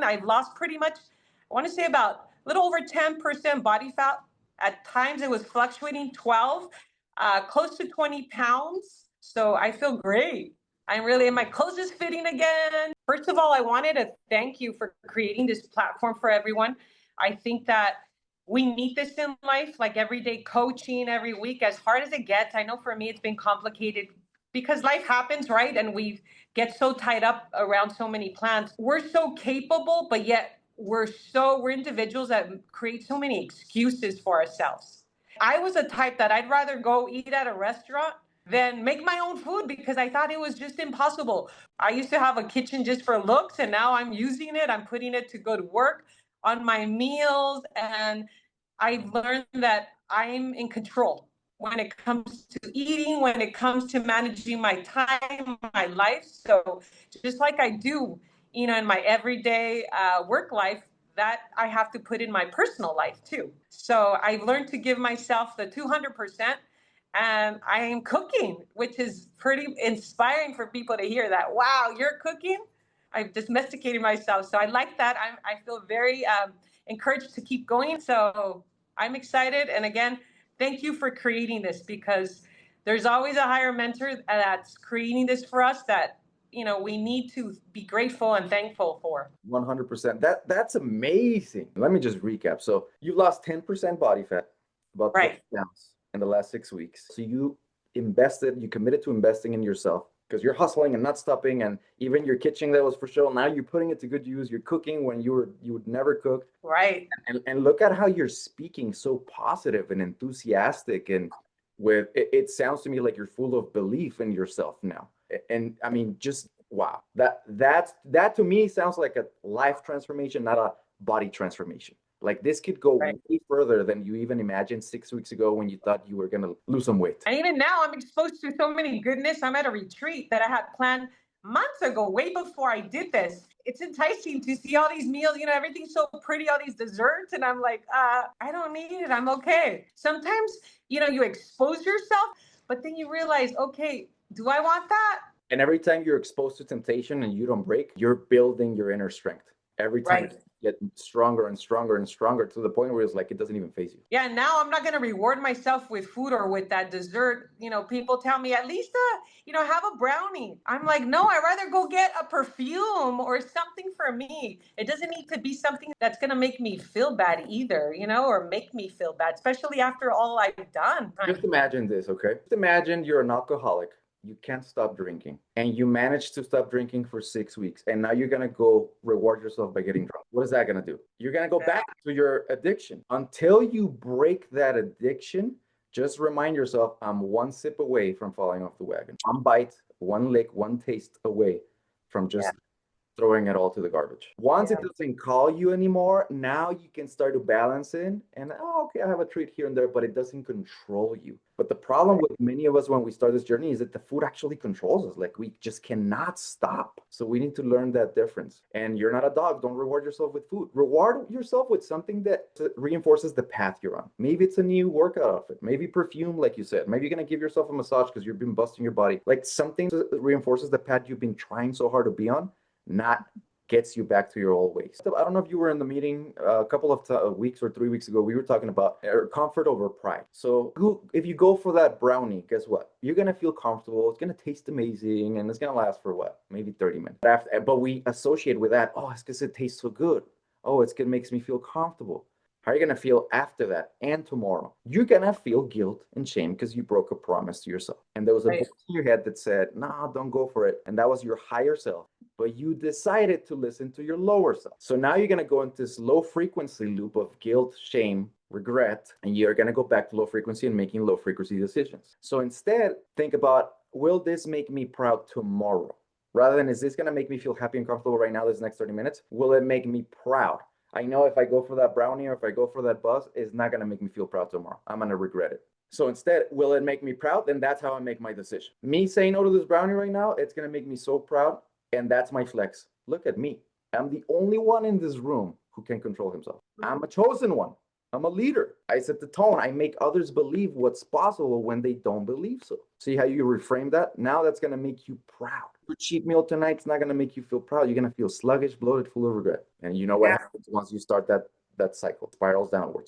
I've lost pretty much, I want to say about a little over 10% body fat. At times it was fluctuating 12, close to 20 pounds. So I feel great. I'm really, my clothes is fitting again. First of all, I wanted to thank you for creating this platform for everyone. I think that we need this in life, like everyday coaching every week, as hard as it gets. I know for me, it's been complicated because life happens, right? And we get so tied up around so many plans. We're so capable, but yet we're individuals that create so many excuses for ourselves. I was a type that I'd rather go eat at a restaurant than make my own food because I thought it was just impossible. I used to have a kitchen just for looks, and now I'm using it. I'm putting it to go to work on my meals, and I've learned that I'm in control when it comes to eating, when it comes to managing my time, my life. So just like I do, in my everyday work life, that I have to put in my personal life too. So I've learned to give myself the 200%. And I am cooking, which is pretty inspiring for people to hear that. Wow, you're cooking? I've domesticated myself. So I like that. I feel very encouraged to keep going. So I'm excited. And again, thank you for creating this, because there's always a higher mentor that's creating this for us that, we need to be grateful and thankful for. 100%. That's amazing. Let me just recap. So you lost 10% body fat, about 12 pounds in the last 6 weeks. So you committed to investing in yourself, because you're hustling and not stopping, and even your kitchen that was for show, now you're putting it to good use. You're cooking when you would never cook. Right. And look at how you're speaking so positive and enthusiastic, and it sounds to me like you're full of belief in yourself now. And I mean, just wow. That to me sounds like a life transformation, not a body transformation. Like this could go way further than you even imagined 6 weeks ago when you thought you were going to lose some weight. And even now, I'm exposed to so many goodness. I'm at a retreat that I had planned months ago, way before I did this. It's enticing to see all these meals, everything's so pretty, all these desserts. And I'm like, I don't need it. I'm okay. Sometimes, you expose yourself, but then you realize, okay, do I want that? And every time you're exposed to temptation and you don't break, you're building your inner strength. Every time you get stronger and stronger and stronger, to the point where it's like it doesn't even faze you. Yeah, now I'm not going to reward myself with food or with that dessert. People tell me, at least, have a brownie. I'm like, no, I'd rather go get a perfume or something for me. It doesn't need to be something that's going to make me feel bad either, or make me feel bad, especially after all I've done. Just imagine this, okay? Just imagine you're an alcoholic. You can't stop drinking, and you managed to stop drinking for 6 weeks, and now you're gonna go reward yourself by getting drunk. What is that gonna do? You're gonna go back to your addiction. Until you break that addiction, just remind yourself, I'm one sip away from falling off the wagon. One bite, one lick, one taste away from just throwing it all to the garbage. Once it doesn't call you anymore, now you can start to balance in and, okay, I have a treat here and there, but it doesn't control you. But the problem with many of us when we start this journey is that the food actually controls us. Like we just cannot stop. So we need to learn that difference. And you're not a dog. Don't reward yourself with food. Reward yourself with something that reinforces the path you're on. Maybe it's a new workout outfit. Maybe perfume, like you said. Maybe you're going to give yourself a massage because you've been busting your body. Like something that reinforces the path you've been trying so hard to be on, not gets you back to your old ways. I don't know if you were in the meeting a couple of weeks or 3 weeks ago. We were talking about comfort over pride. So if you go for that brownie, guess what? You're going to feel comfortable. It's going to taste amazing. And it's going to last for what? Maybe 30 minutes. But we associate with that, it's because it tastes so good. It makes me feel comfortable. How are you going to feel after that and tomorrow? You're going to feel guilt and shame because you broke a promise to yourself. And there was a voice in your head that said, nah, don't go for it. And that was your higher self. But you decided to listen to your lower self. So now you're going to go into this low frequency loop of guilt, shame, regret, and you're going to go back to low frequency and making low frequency decisions. So instead, think about, will this make me proud tomorrow? Rather than, is this going to make me feel happy and comfortable right now, this next 30 minutes? Will it make me proud? I know if I go for that brownie or if I go for that buzz, it's not going to make me feel proud tomorrow. I'm going to regret it. So instead, will it make me proud? Then that's how I make my decision. Me saying no to this brownie right now, it's going to make me so proud. And that's my flex. Look at me. I'm the only one in this room who can control himself. I'm a chosen one. I'm a leader. I set the tone. I make others believe what's possible when they don't believe so. See how you reframe that? Now that's going to make you proud. Your cheat meal tonight is not gonna make you feel proud. You're gonna feel sluggish, bloated, full of regret. And you know what Yeah. happens once you start that cycle? Spirals downwards.